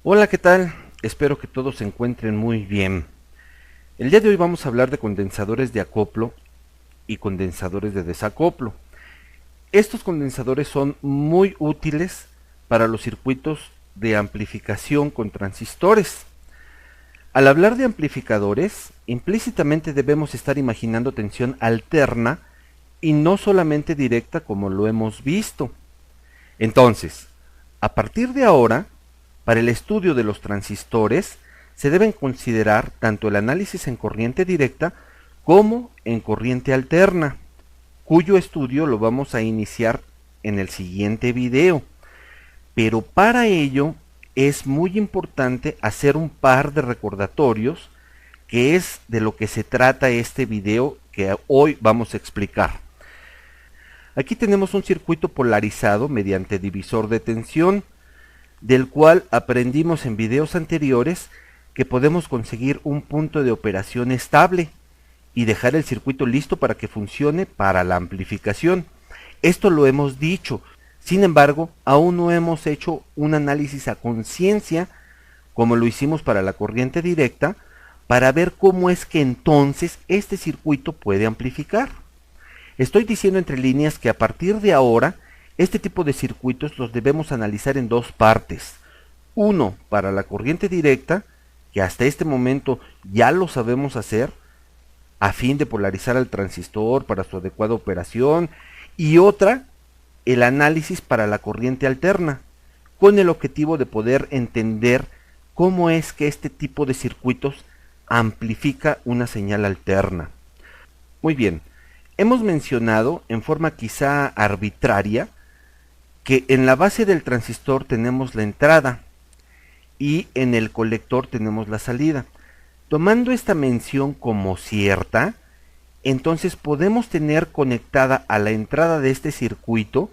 Hola, ¿qué tal? Espero que todos se encuentren muy bien. El día de hoy vamos a hablar de condensadores de acoplo y condensadores de desacoplo. Estos condensadores son muy útiles para los circuitos de amplificación con transistores. Al hablar de amplificadores, implícitamente debemos estar imaginando tensión alterna y no solamente directa como lo hemos visto. Entonces, a partir de ahora, para el estudio de los transistores, se deben considerar tanto el análisis en corriente directa como en corriente alterna, cuyo estudio lo vamos a iniciar en el siguiente video. Pero para ello es muy importante hacer un par de recordatorios, que es de lo que se trata este video que hoy vamos a explicar. Aquí tenemos un circuito polarizado mediante divisor de tensión, del cual aprendimos en videos anteriores que podemos conseguir un punto de operación estable y dejar el circuito listo para que funcione para la amplificación. Esto lo hemos dicho, sin embargo, aún no hemos hecho un análisis a conciencia como lo hicimos para la corriente directa, para ver cómo es que entonces este circuito puede amplificar. Estoy diciendo entre líneas que a partir de ahora este tipo de circuitos los debemos analizar en dos partes. Uno para la corriente directa, que hasta este momento ya lo sabemos hacer, a fin de polarizar al transistor para su adecuada operación, y otra, el análisis para la corriente alterna, con el objetivo de poder entender cómo es que este tipo de circuitos amplifica una señal alterna. Muy bien, hemos mencionado en forma quizá arbitraria que en la base del transistor tenemos la entrada y en el colector tenemos la salida. Tomando esta mención como cierta, entonces podemos tener conectada a la entrada de este circuito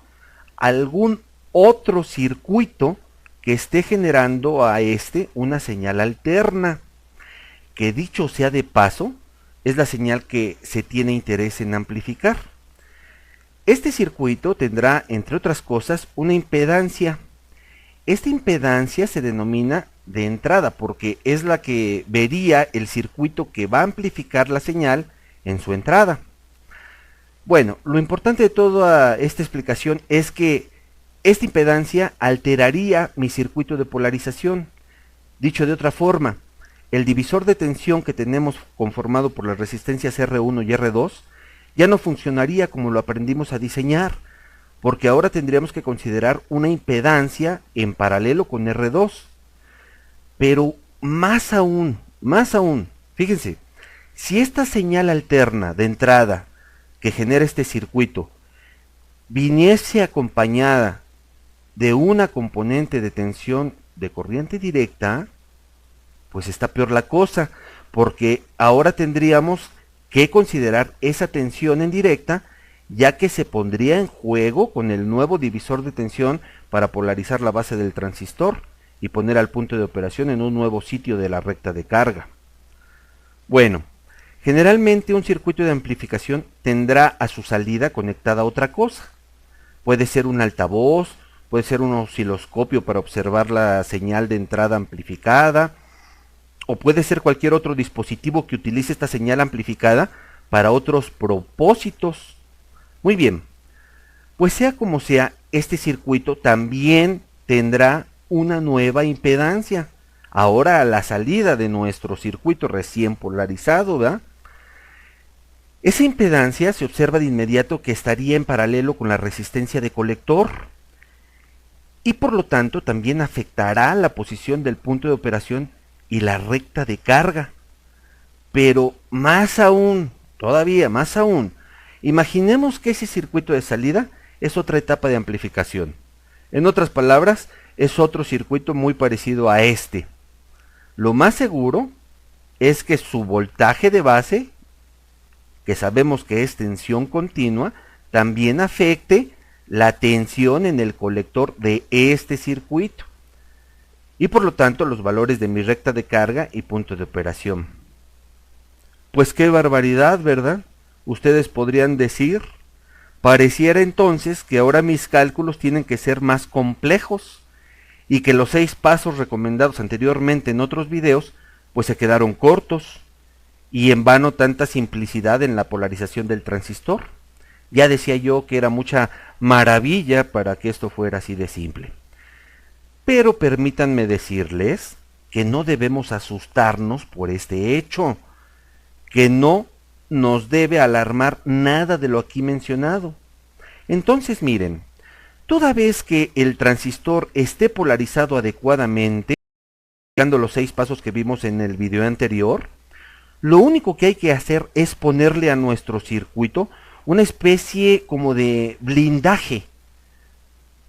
algún otro circuito que esté generando a este una señal alterna, que dicho sea de paso, es la señal que se tiene interés en amplificar. Este circuito tendrá, entre otras cosas, una impedancia. Esta impedancia se denomina de entrada porque es la que vería el circuito que va a amplificar la señal en su entrada. Bueno, lo importante de toda esta explicación es que esta impedancia alteraría mi circuito de polarización. Dicho de otra forma, el divisor de tensión que tenemos conformado por las resistencias R1 y R2 ya no funcionaría como lo aprendimos a diseñar, porque ahora tendríamos que considerar una impedancia en paralelo con R2. Pero más aún, fíjense, si esta señal alterna de entrada que genera este circuito viniese acompañada de una componente de tensión de corriente directa, pues está peor la cosa, porque ahora tendríamos que considerar esa tensión en directa, ya que se pondría en juego con el nuevo divisor de tensión para polarizar la base del transistor y poner al punto de operación en un nuevo sitio de la recta de carga. Bueno, generalmente un circuito de amplificación tendrá a su salida conectada a otra cosa. Puede ser un altavoz, puede ser un osciloscopio para observar la señal de entrada amplificada, o puede ser cualquier otro dispositivo que utilice esta señal amplificada para otros propósitos. Muy bien, pues sea como sea, este circuito también tendrá una nueva impedancia. Ahora a la salida de nuestro circuito recién polarizado, ¿verdad? Esa impedancia se observa de inmediato que estaría en paralelo con la resistencia de colector y por lo tanto también afectará la posición del punto de operación y la recta de carga. Pero más aún, todavía más aún, imaginemos que ese circuito de salida es otra etapa de amplificación. En otras palabras, es otro circuito muy parecido a este. Lo más seguro es que su voltaje de base, que sabemos que es tensión continua, también afecte la tensión en el colector de este circuito y por lo tanto los valores de mi recta de carga y punto de operación. Pues qué barbaridad, ¿verdad? Ustedes podrían decir, pareciera entonces que ahora mis cálculos tienen que ser más complejos y que los 6 pasos recomendados anteriormente en otros videos pues se quedaron cortos y en vano tanta simplicidad en la polarización del transistor. Ya decía yo que era mucha maravilla para que esto fuera así de simple. Pero permítanme decirles que no debemos asustarnos por este hecho, que no nos debe alarmar nada de lo aquí mencionado. Entonces miren, toda vez que el transistor esté polarizado adecuadamente, aplicando los 6 pasos que vimos en el video anterior, lo único que hay que hacer es ponerle a nuestro circuito una especie como de blindaje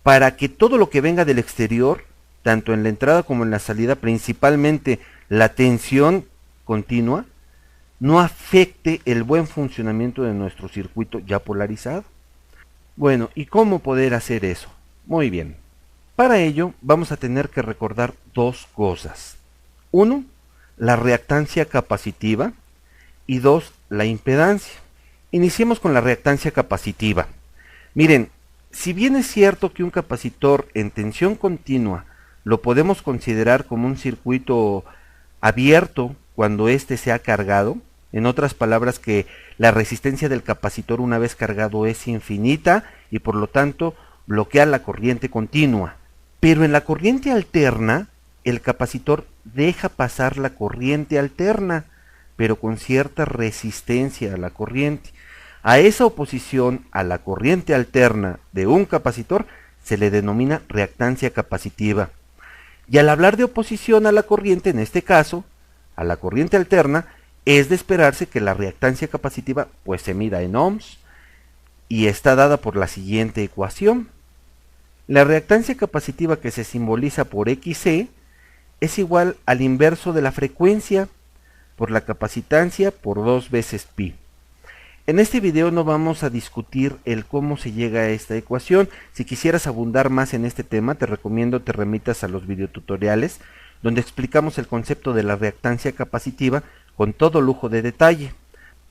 para que todo lo que venga del exterior, tanto en la entrada como en la salida, principalmente la tensión continua, no afecte el buen funcionamiento de nuestro circuito ya polarizado. Bueno, ¿y cómo poder hacer eso? Muy bien. Para ello vamos a tener que recordar 2 cosas. 1, la reactancia capacitiva y 2, la impedancia. Iniciemos con la reactancia capacitiva. Miren, si bien es cierto que un capacitor en tensión continua lo podemos considerar como un circuito abierto cuando éste se ha cargado, en otras palabras que la resistencia del capacitor una vez cargado es infinita y por lo tanto bloquea la corriente continua. Pero en la corriente alterna, el capacitor deja pasar la corriente alterna, pero con cierta resistencia a la corriente. A esa oposición a la corriente alterna de un capacitor se le denomina reactancia capacitiva. Y al hablar de oposición a la corriente, en este caso, a la corriente alterna, es de esperarse que la reactancia capacitiva pues se mida en ohms y está dada por la siguiente ecuación. La reactancia capacitiva que se simboliza por XC es igual al inverso de la frecuencia por la capacitancia por 2 veces pi. En este video no vamos a discutir el cómo se llega a esta ecuación. Si quisieras abundar más en este tema, te recomiendo te remitas a los videotutoriales donde explicamos el concepto de la reactancia capacitiva con todo lujo de detalle.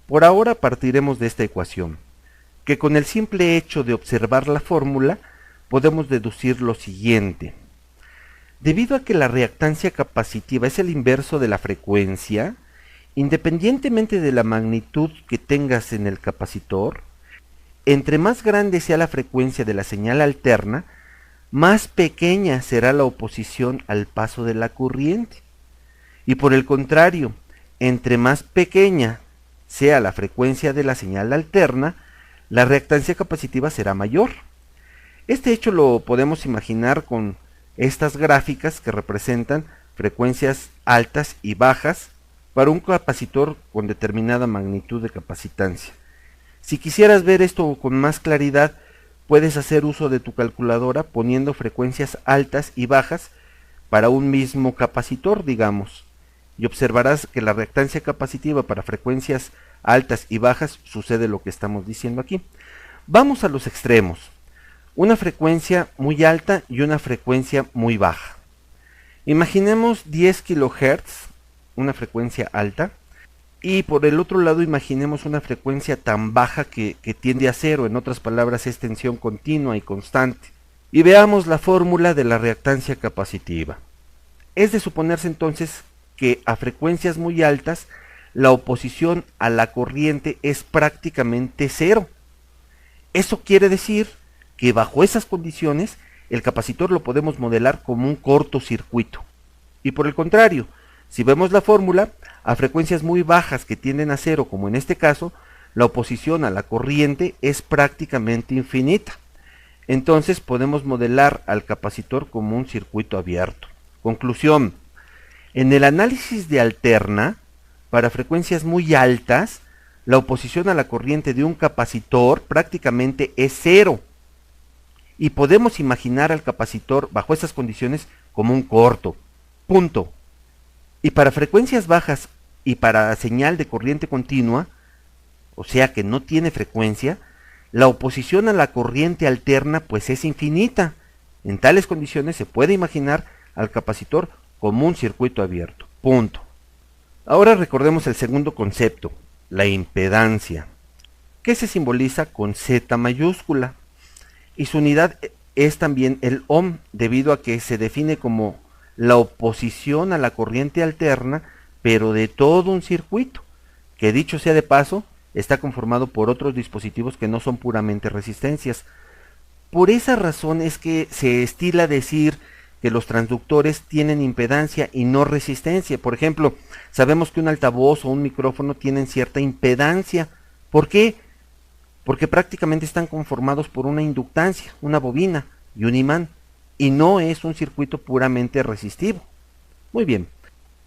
Por ahora partiremos de esta ecuación, que con el simple hecho de observar la fórmula podemos deducir lo siguiente. Debido a que la reactancia capacitiva es el inverso de la frecuencia, independientemente de la magnitud que tengas en el capacitor, entre más grande sea la frecuencia de la señal alterna, más pequeña será la oposición al paso de la corriente. Y por el contrario, entre más pequeña sea la frecuencia de la señal alterna, la reactancia capacitiva será mayor. Este hecho lo podemos imaginar con estas gráficas que representan frecuencias altas y bajas para un capacitor con determinada magnitud de capacitancia. Si quisieras ver esto con más claridad, puedes hacer uso de tu calculadora poniendo frecuencias altas y bajas para un mismo capacitor, digamos, y observarás que la reactancia capacitiva para frecuencias altas y bajas sucede lo que estamos diciendo aquí. Vamos a los extremos, una frecuencia muy alta y una frecuencia muy baja. Imaginemos 10 kHz, una frecuencia alta, y por el otro lado imaginemos una frecuencia tan baja que tiende a cero, en otras palabras es tensión continua y constante. Y veamos la fórmula de la reactancia capacitiva. Es de suponerse entonces que a frecuencias muy altas la oposición a la corriente es prácticamente cero. Eso quiere decir que bajo esas condiciones el capacitor lo podemos modelar como un cortocircuito. Y por el contrario, si vemos la fórmula, a frecuencias muy bajas que tienden a cero, como en este caso, la oposición a la corriente es prácticamente infinita. Entonces podemos modelar al capacitor como un circuito abierto. Conclusión: en el análisis de alterna, para frecuencias muy altas, la oposición a la corriente de un capacitor prácticamente es cero. Y podemos imaginar al capacitor bajo estas condiciones como un corto. Punto. Y para frecuencias bajas y para señal de corriente continua, o sea que no tiene frecuencia, la oposición a la corriente alterna pues es infinita. En tales condiciones se puede imaginar al capacitor como un circuito abierto. Punto. Ahora recordemos el segundo concepto, la impedancia, que se simboliza con Z mayúscula, y su unidad es también el ohm, debido a que se define como la oposición a la corriente alterna, pero de todo un circuito, que dicho sea de paso, está conformado por otros dispositivos que no son puramente resistencias. Por esa razón es que se estila decir que los transductores tienen impedancia y no resistencia. Por ejemplo, sabemos que un altavoz o un micrófono tienen cierta impedancia. ¿Por qué? Porque prácticamente están conformados por una inductancia, una bobina y un imán, y no es un circuito puramente resistivo. Muy bien.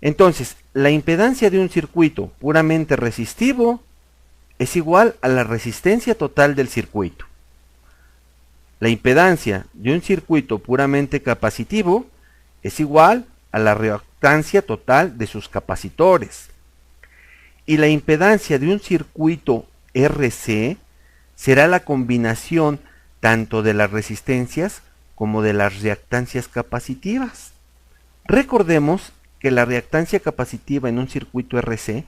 Entonces, la impedancia de un circuito puramente resistivo es igual a la resistencia total del circuito. La impedancia de un circuito puramente capacitivo es igual a la reactancia total de sus capacitores. Y la impedancia de un circuito RC será la combinación tanto de las resistencias como de las reactancias capacitivas. Recordemos que la reactancia capacitiva en un circuito RC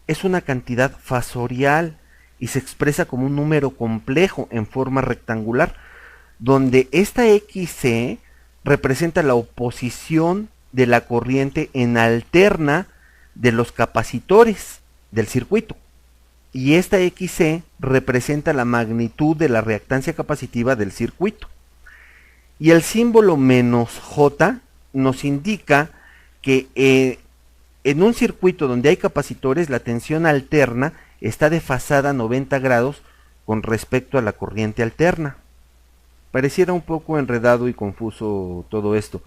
es una cantidad fasorial y se expresa como un número complejo en forma rectangular, donde esta XC representa la oposición de la corriente en alterna de los capacitores del circuito, y esta XC representa la magnitud de la reactancia capacitiva del circuito. Y el símbolo "-J nos indica que en un circuito donde hay capacitores, la tensión alterna está desfasada 90 grados con respecto a la corriente alterna. Pareciera un poco enredado y confuso todo esto.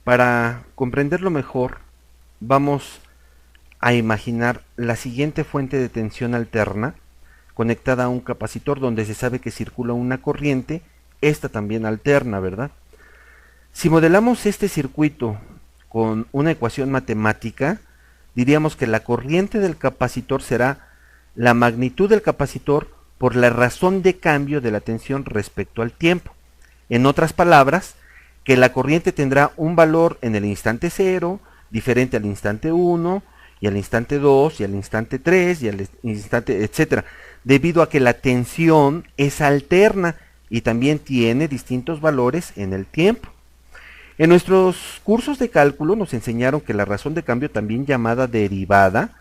Para comprenderlo mejor, vamos a imaginar la siguiente fuente de tensión alterna conectada a un capacitor donde se sabe que circula una corriente, esta también alterna, ¿verdad? Si modelamos este circuito con una ecuación matemática, diríamos que la corriente del capacitor será la magnitud del capacitor por la razón de cambio de la tensión respecto al tiempo. En otras palabras, que la corriente tendrá un valor en el instante 0, diferente al instante 1, y al instante 2, y al instante 3, y al instante, etcétera, debido a que la tensión es alterna y también tiene distintos valores en el tiempo. En nuestros cursos de cálculo nos enseñaron que la razón de cambio, también llamada derivada,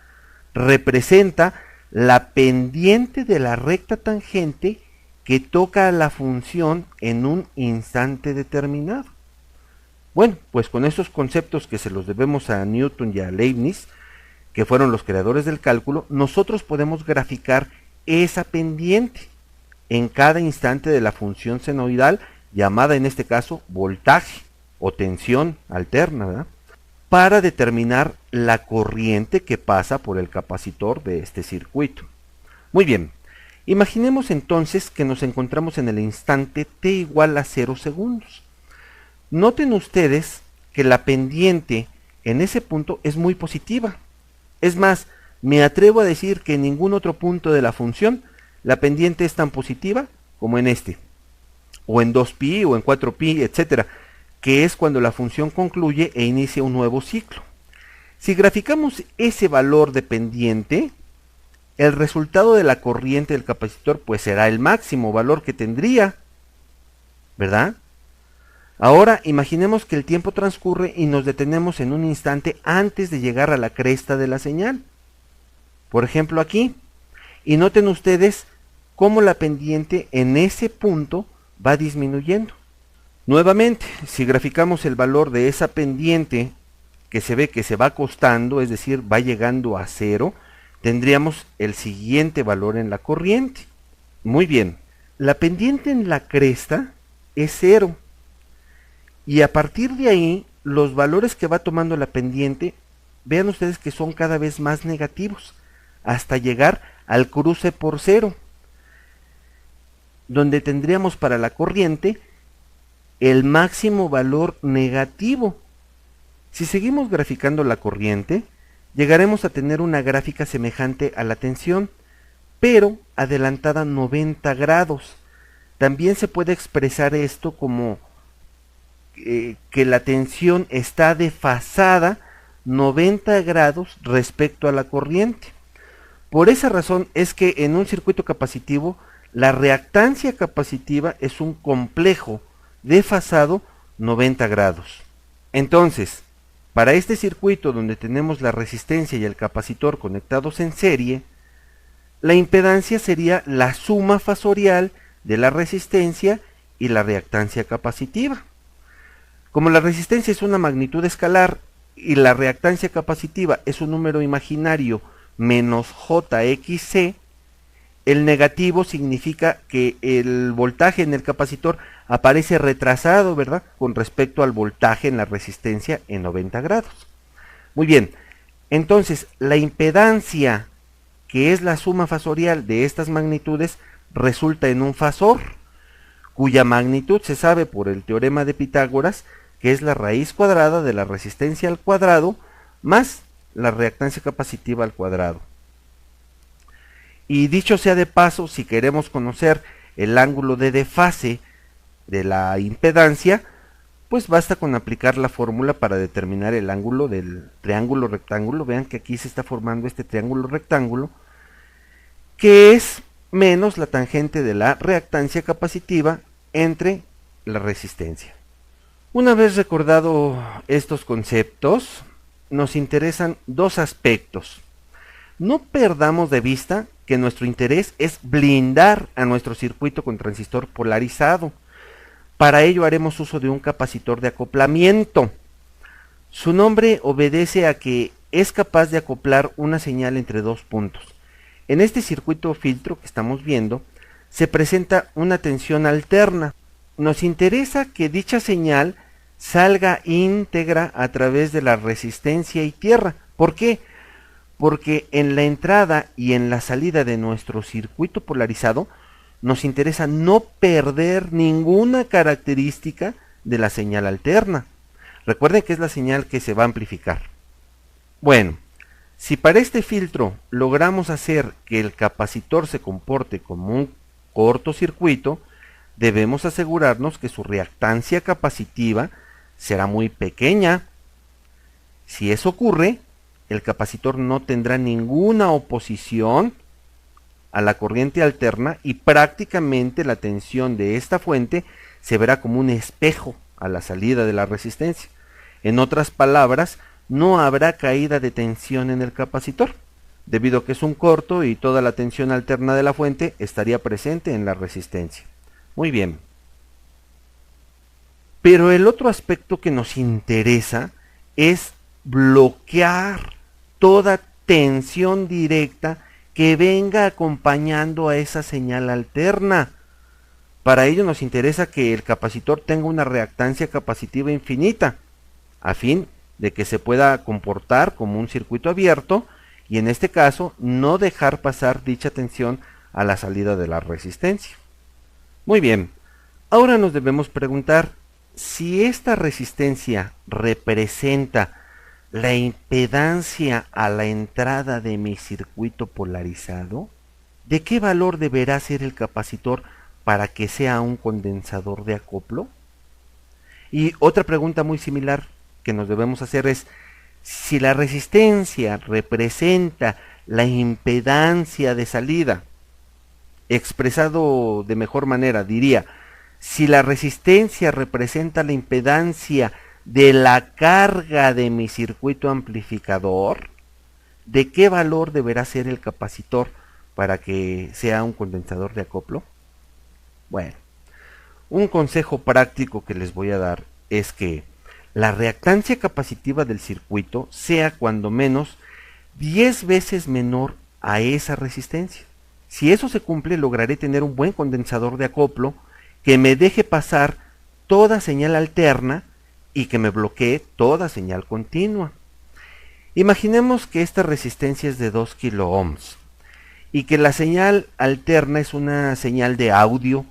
representa la pendiente de la recta tangente que toca a la función en un instante determinado. Bueno, pues con estos conceptos que se los debemos a Newton y a Leibniz, que fueron los creadores del cálculo, nosotros podemos graficar esa pendiente en cada instante de la función senoidal, llamada en este caso voltaje o tensión alterna, ¿verdad?, para determinar la corriente que pasa por el capacitor de este circuito. Muy bien, imaginemos entonces que nos encontramos en el instante t igual a 0 segundos. Noten ustedes que la pendiente en ese punto es muy positiva. Es más, me atrevo a decir que en ningún otro punto de la función la pendiente es tan positiva como en este, o en 2pi o en 4pi, etcétera, que es cuando la función concluye e inicia un nuevo ciclo. Si graficamos ese valor de pendiente, el resultado de la corriente del capacitor pues será el máximo valor que tendría, ¿verdad? Ahora imaginemos que el tiempo transcurre y nos detenemos en un instante antes de llegar a la cresta de la señal. Por ejemplo aquí, y noten ustedes cómo la pendiente en ese punto va disminuyendo. Nuevamente, si graficamos el valor de esa pendiente que se ve que se va acostando, es decir, va llegando a 0, tendríamos el siguiente valor en la corriente. Muy bien, la pendiente en la cresta es 0. Y a partir de ahí, los valores que va tomando la pendiente, vean ustedes que son cada vez más negativos, hasta llegar al cruce por 0, donde tendríamos para la corriente el máximo valor negativo. Si seguimos graficando la corriente, llegaremos a tener una gráfica semejante a la tensión, pero adelantada 90 grados. También se puede expresar esto como que la tensión está desfasada 90 grados respecto a la corriente. Por esa razón es que en un circuito capacitivo la reactancia capacitiva es un complejo desfasado 90 grados. Entonces, para este circuito donde tenemos la resistencia y el capacitor conectados en serie, la impedancia sería la suma fasorial de la resistencia y la reactancia capacitiva. Como la resistencia es una magnitud escalar y la reactancia capacitiva es un número imaginario menos JXC, el negativo significa que el voltaje en el capacitor aparece retrasado, ¿verdad?, con respecto al voltaje en la resistencia en 90 grados. Muy bien, entonces la impedancia, que es la suma fasorial de estas magnitudes, resulta en un fasor, cuya magnitud se sabe por el teorema de Pitágoras, que es la raíz cuadrada de la resistencia al cuadrado más la reactancia capacitiva al cuadrado. Y dicho sea de paso, si queremos conocer el ángulo de desfase de la impedancia, pues basta con aplicar la fórmula para determinar el ángulo del triángulo rectángulo. Vean que aquí se está formando este triángulo rectángulo, que es menos la tangente de la reactancia capacitiva entre la resistencia. Una vez recordado estos conceptos, nos interesan dos aspectos. No perdamos de vista que nuestro interés es blindar a nuestro circuito con transistor polarizado. Para ello haremos uso de un capacitor de acoplamiento. Su nombre obedece a que es capaz de acoplar una señal entre dos puntos. En este circuito filtro que estamos viendo, se presenta una tensión alterna. Nos interesa que dicha señal salga íntegra a través de la resistencia y tierra. ¿Por qué? Porque en la entrada y en la salida de nuestro circuito polarizado nos interesa no perder ninguna característica de la señal alterna. Recuerden que es la señal que se va a amplificar. Bueno, si para este filtro logramos hacer que el capacitor se comporte como un cortocircuito, debemos asegurarnos que su reactancia capacitiva será muy pequeña. Si eso ocurre, el capacitor no tendrá ninguna oposición a la corriente alterna y prácticamente la tensión de esta fuente se verá como un espejo a la salida de la resistencia. En otras palabras, no habrá caída de tensión en el capacitor, debido a que es un corto y toda la tensión alterna de la fuente estaría presente en la resistencia. Muy bien. Pero el otro aspecto que nos interesa es bloquear toda tensión directa que venga acompañando a esa señal alterna. Para ello nos interesa que el capacitor tenga una reactancia capacitiva infinita, a fin de que se pueda comportar como un circuito abierto y en este caso no dejar pasar dicha tensión a la salida de la resistencia. Muy bien, ahora nos debemos preguntar si esta resistencia representa la impedancia a la entrada de mi circuito polarizado. ¿De qué valor deberá ser el capacitor para que sea un condensador de acoplo? Y otra pregunta muy similar que nos debemos hacer es, si la resistencia representa la impedancia de salida, expresado de mejor manera, diría, si la resistencia representa la impedancia de la carga de mi circuito amplificador, ¿de qué valor deberá ser el capacitor para que sea un condensador de acoplo? Bueno, un consejo práctico que les voy a dar es que la reactancia capacitiva del circuito sea cuando menos 10 veces menor a esa resistencia. Si eso se cumple, lograré tener un buen condensador de acoplo que me deje pasar toda señal alterna y que me bloquee toda señal continua. Imaginemos que esta resistencia es de 2 kilo ohms y que la señal alterna es una señal de audio,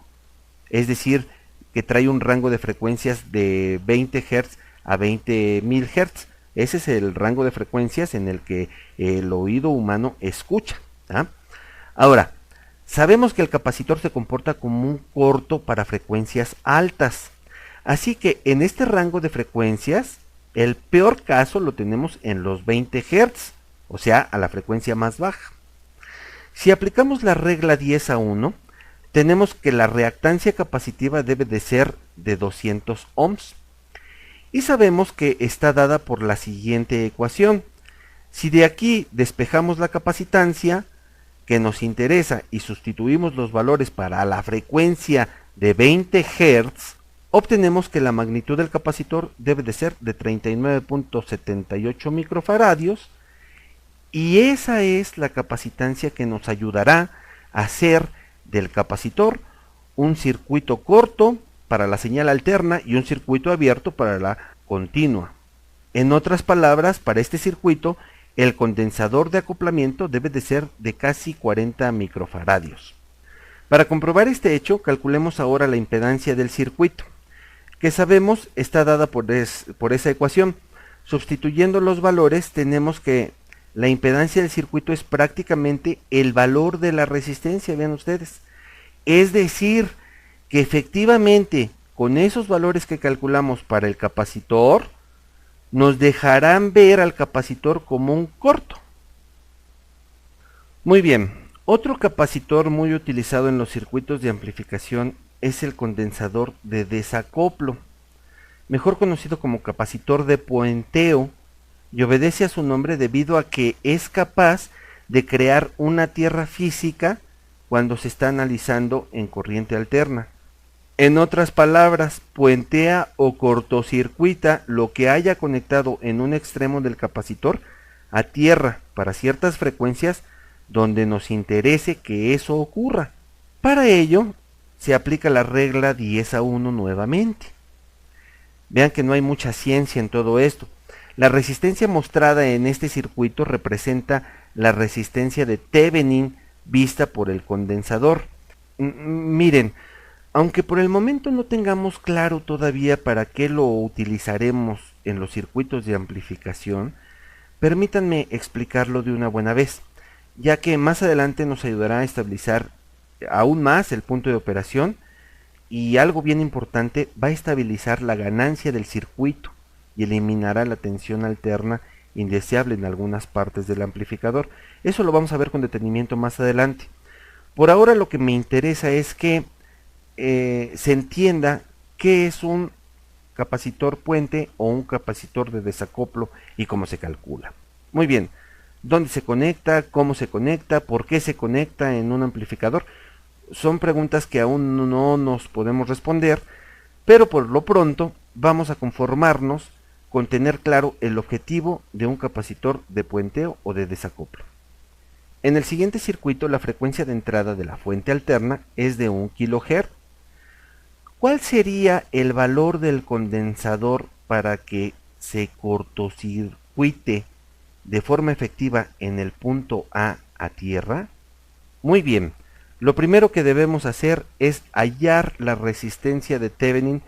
es decir, que trae un rango de frecuencias de 20 Hz a 20.000 Hz. Ese es el rango de frecuencias en el que el oído humano escucha. Ahora, sabemos que el capacitor se comporta como un corto para frecuencias altas. Así que en este rango de frecuencias, el peor caso lo tenemos en los 20 Hz, o sea, a la frecuencia más baja. Si aplicamos la regla 10 a 1, tenemos que la reactancia capacitiva debe de ser de 200 ohms. Y sabemos que está dada por la siguiente ecuación. Si de aquí despejamos la capacitancia que nos interesa y sustituimos los valores para la frecuencia de 20 Hz, obtenemos que la magnitud del capacitor debe de ser de 39.78 microfaradios, y esa es la capacitancia que nos ayudará a hacer del capacitor un circuito corto para la señal alterna y un circuito abierto para la continua. En otras palabras, para este circuito, el condensador de acoplamiento debe de ser de casi 40 microfaradios. Para comprobar este hecho, calculemos ahora la impedancia del circuito, que sabemos está dada por esa ecuación. Sustituyendo los valores, tenemos que la impedancia del circuito es prácticamente el valor de la resistencia, vean ustedes. Es decir, que efectivamente con esos valores que calculamos para el capacitor, nos dejarán ver al capacitor como un corto. Muy bien, otro capacitor muy utilizado en los circuitos de amplificación es el condensador de desacoplo, mejor conocido como capacitor de puenteo, y obedece a su nombre debido a que es capaz de crear una tierra física cuando se está analizando en corriente alterna. En otras palabras, puentea o cortocircuita lo que haya conectado en un extremo del capacitor a tierra para ciertas frecuencias donde nos interese que eso ocurra. Para ello, se aplica la regla 10:1 nuevamente. Vean que no hay mucha ciencia en todo esto. La resistencia mostrada en este circuito representa la resistencia de Thevenin vista por el condensador. Miren, aunque por el momento no tengamos claro todavía para qué lo utilizaremos en los circuitos de amplificación, permítanme explicarlo de una buena vez, ya que más adelante nos ayudará a estabilizar aún más el punto de operación, y algo bien importante, va a estabilizar la ganancia del circuito y eliminará la tensión alterna indeseable en algunas partes del amplificador. Eso lo vamos a ver con detenimiento más adelante. Por ahora lo que me interesa es que se entienda qué es un capacitor puente o un capacitor de desacoplo y cómo se calcula. Muy bien, ¿dónde se conecta? ¿Cómo se conecta? ¿Por qué se conecta en un amplificador? Son preguntas que aún no nos podemos responder, pero por lo pronto vamos a conformarnos con tener claro el objetivo de un capacitor de puenteo o de desacoplo. En el siguiente circuito, la frecuencia de entrada de la fuente alterna es de 1 kHz. ¿Cuál sería el valor del condensador para que se cortocircuite de forma efectiva en el punto A tierra? Muy bien, lo primero que debemos hacer es hallar la resistencia de Thevenin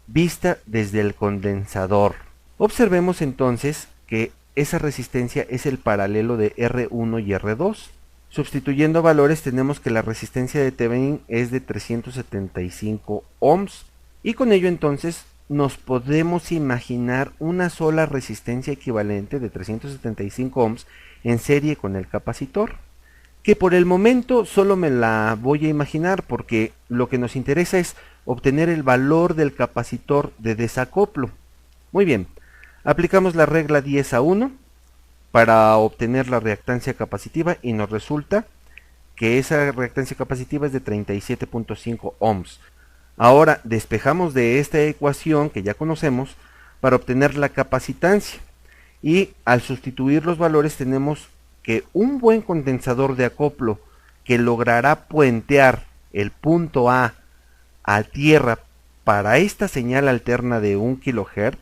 vista desde el condensador. Observemos entonces que esa resistencia es el paralelo de R1 y R2. Sustituyendo valores tenemos que la resistencia de Thevenin es de 375 ohms, y con ello entonces nos podemos imaginar una sola resistencia equivalente de 375 ohms en serie con el capacitor, que por el momento solo me la voy a imaginar porque lo que nos interesa es obtener el valor del capacitor de desacoplo. Muy bien, aplicamos la regla 10:1 para obtener la reactancia capacitiva y nos resulta que esa reactancia capacitiva es de 37.5 ohms. Ahora despejamos de esta ecuación que ya conocemos para obtener la capacitancia, y al sustituir los valores tenemos que un buen condensador de acoplo que logrará puentear el punto A tierra para esta señal alterna de 1 kHz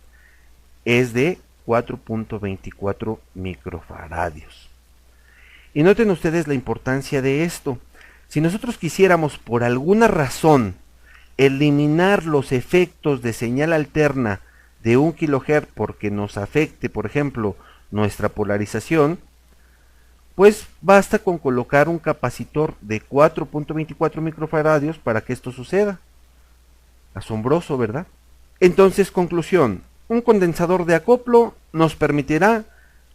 es de 4.24 microfaradios. Y noten ustedes la importancia de esto. Si nosotros quisiéramos por alguna razón eliminar los efectos de señal alterna de 1 kHz porque nos afecte, por ejemplo, nuestra polarización, pues basta con colocar un capacitor de 4.24 microfaradios para que esto suceda. Asombroso, ¿verdad? Entonces, conclusión. Un condensador de acoplo nos permitirá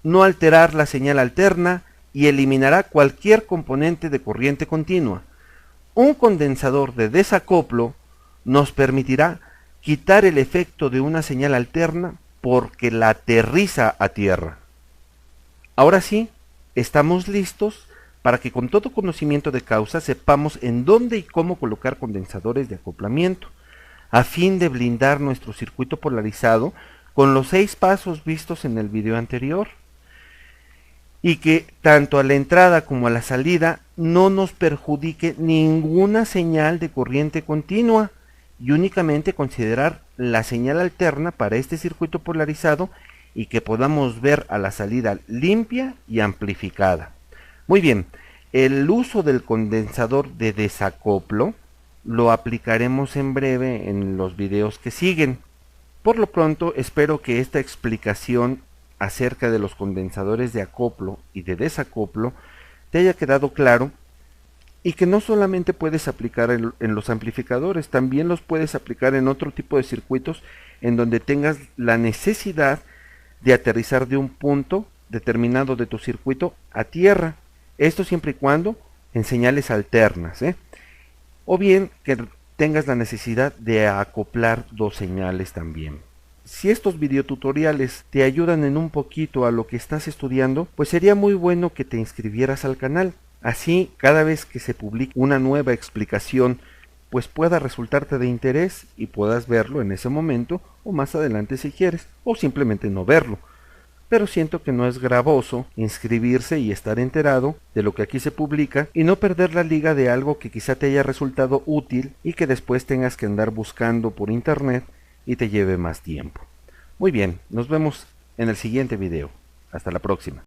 no alterar la señal alterna y eliminará cualquier componente de corriente continua. Un condensador de desacoplo nos permitirá quitar el efecto de una señal alterna porque la aterriza a tierra. Ahora sí, estamos listos para que con todo conocimiento de causa sepamos en dónde y cómo colocar condensadores de acoplamiento, a fin de blindar nuestro circuito polarizado con los 6 pasos vistos en el video anterior, y que tanto a la entrada como a la salida no nos perjudique ninguna señal de corriente continua, y únicamente considerar la señal alterna para este circuito polarizado y que podamos ver a la salida limpia y amplificada. Muy bien, el uso del condensador de desacoplo lo aplicaremos en breve en los videos que siguen. Por lo pronto, espero que esta explicación acerca de los condensadores de acoplo y de desacoplo te haya quedado claro, y que no solamente puedes aplicar en los amplificadores, también los puedes aplicar en otro tipo de circuitos en donde tengas la necesidad de aterrizar de un punto determinado de tu circuito a tierra. Esto siempre y cuando en señales alternas, o bien que tengas la necesidad de acoplar 2 señales también. Si estos videotutoriales te ayudan en un poquito a lo que estás estudiando, pues sería muy bueno que te inscribieras al canal. Así, cada vez que se publique una nueva explicación, pues pueda resultarte de interés y puedas verlo en ese momento o más adelante si quieres, o simplemente no verlo. Pero siento que no es gravoso inscribirse y estar enterado de lo que aquí se publica y no perder la liga de algo que quizá te haya resultado útil y que después tengas que andar buscando por internet y te lleve más tiempo. Muy bien, nos vemos en el siguiente video. Hasta la próxima.